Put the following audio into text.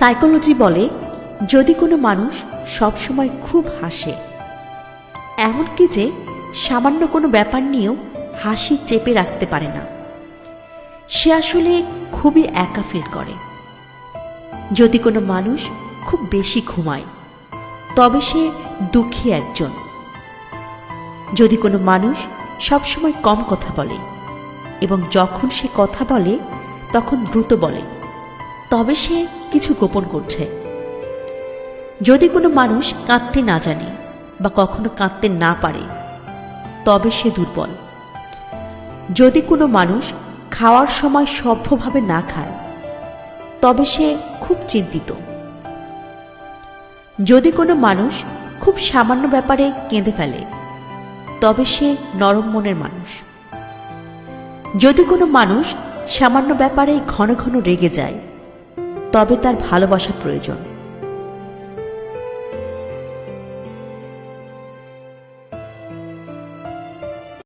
Psychology বলে, যদি কোনো মানুষ সবসময় খুব হাসে, এমনকি যে সামান্য কোনো ব্যাপার নিয়েও হাসি চেপে রাখতে পারে না, সে আসলে খুবই একা ফিল করে। যদি কোনো মানুষ খুব বেশি ঘুমায়, তবে সে দুঃখী একজন। যদি কোনো মানুষ সবসময় কম কথা বলে এবং যখন সে কথা বলে তখন দ্রুত বলে, তবে সে কিছু গোপন করছে। যদি কোনো মানুষ কাঁদতে না জানে বা কখনো কাঁদতে না পারে, তবে সে দুর্বল। যদি কোনো মানুষ খাওয়ার সময় সভ্যভাবে না খায়, তবে সে খুব চিন্তিত। যদি কোনো মানুষ খুব সামান্য ব্যাপারে কেঁদে ফেলে, তবে সে নরম মনের মানুষ। যদি কোনো মানুষ সামান্য ব্যাপারে ঘন ঘন রেগে যায়, তবে তার ভালোবাসা প্রয়োজন।